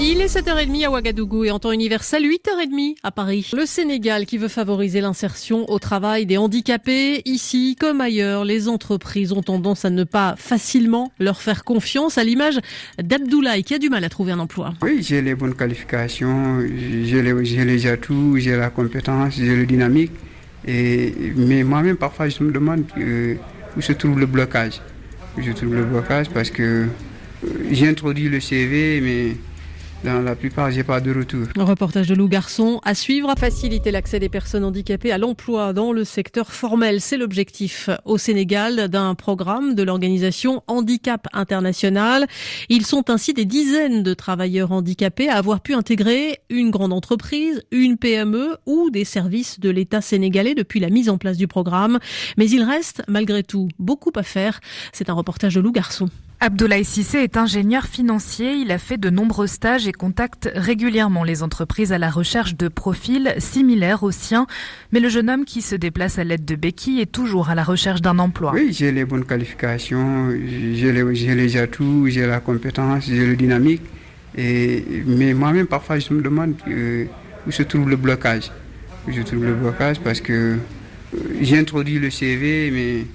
Il est 7h30 à Ouagadougou et en temps universel 8h30 à Paris. Le Sénégal qui veut favoriser l'insertion au travail des handicapés. Ici, comme ailleurs, les entreprises ont tendance à ne pas facilement leur faire confiance, à l'image d'Abdoulaye qui a du mal à trouver un emploi. Oui, j'ai les bonnes qualifications, j'ai les atouts, j'ai la compétence, j'ai le dynamique. Mais moi-même, parfois, je me demande où se trouve le blocage. Je trouve le blocage parce que j'ai introduit le CV, mais dans la plupart, j'ai pas de retour. Un reportage de Lou Garçon à suivre. Faciliter l'accès des personnes handicapées à l'emploi dans le secteur formel. C'est l'objectif au Sénégal d'un programme de l'organisation Handicap International. Ils sont ainsi des dizaines de travailleurs handicapés à avoir pu intégrer une grande entreprise, une PME ou des services de l'État sénégalais depuis la mise en place du programme. Mais il reste malgré tout beaucoup à faire. C'est un reportage de Lou Garçon. Abdoulaye Cissé est ingénieur financier. Il a fait de nombreux stages et contacte régulièrement les entreprises à la recherche de profils similaires aux siens. Mais le jeune homme qui se déplace à l'aide de béquilles est toujours à la recherche d'un emploi. Oui, j'ai les bonnes qualifications, j'ai les atouts, j'ai la compétence, j'ai le dynamique. Mais moi-même, parfois, je me demande où se trouve le blocage. Je trouve le blocage parce que j'ai introduit le CV, mais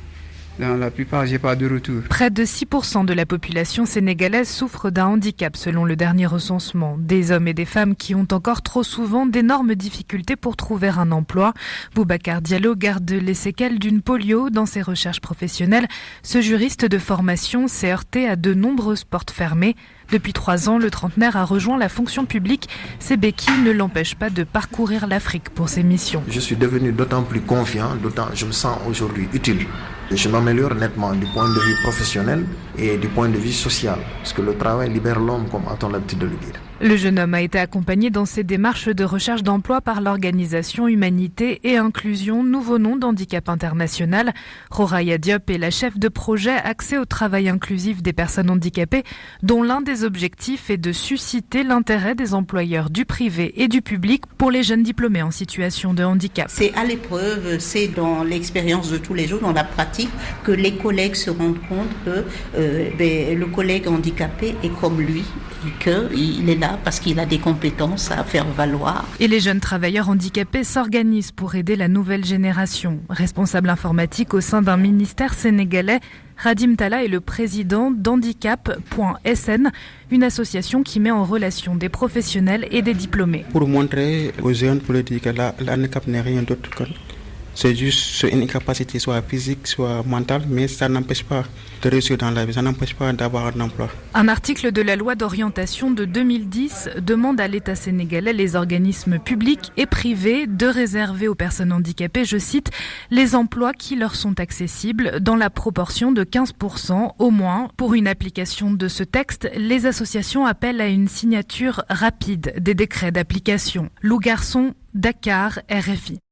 dans la plupart, j'ai pas de retour. Près de 6% de la population sénégalaise souffre d'un handicap selon le dernier recensement. Des hommes et des femmes qui ont encore trop souvent d'énormes difficultés pour trouver un emploi. Boubacar Diallo garde les séquelles d'une polio dans ses recherches professionnelles. Ce juriste de formation s'est heurté à de nombreuses portes fermées. Depuis 3 ans, le trentenaire a rejoint la fonction publique. Ses béquilles ne l'empêchent pas de parcourir l'Afrique pour ses missions. Je suis devenu d'autant plus confiant, d'autant je me sens aujourd'hui utile. Je m'améliore nettement du point de vue professionnel et du point de vue social, parce que le travail libère l'homme, comme a-t-on l'habitude de le dire. Le jeune homme a été accompagné dans ses démarches de recherche d'emploi par l'organisation Humanité et Inclusion, nouveau nom d'Handicap International. Roraïa Diop est la chef de projet accès au travail inclusif des personnes handicapées, dont l'un des objectifs est de susciter l'intérêt des employeurs du privé et du public pour les jeunes diplômés en situation de handicap. C'est à l'épreuve, c'est dans l'expérience de tous les jours, dans la pratique, que les collègues se rendent compte que le collègue handicapé est comme lui, et qu'il est là parce qu'il a des compétences à faire valoir. Et les jeunes travailleurs handicapés s'organisent pour aider la nouvelle génération. Responsable informatique au sein d'un ministère sénégalais, Radim Talla est le président d'handicap.sn, une association qui met en relation des professionnels et des diplômés. Pour montrer aux jeunes politiques que l'handicap n'est rien d'autre que c'est juste une incapacité soit physique, soit mentale, mais ça n'empêche pas de réussir dans la vie, ça n'empêche pas d'avoir un emploi. Un article de la loi d'orientation de 2010 demande à l'État sénégalais, les organismes publics et privés de réserver aux personnes handicapées, je cite, les emplois qui leur sont accessibles dans la proportion de 15% au moins. Pour une application de ce texte, les associations appellent à une signature rapide des décrets d'application. Lou Garçon, Dakar, RFI.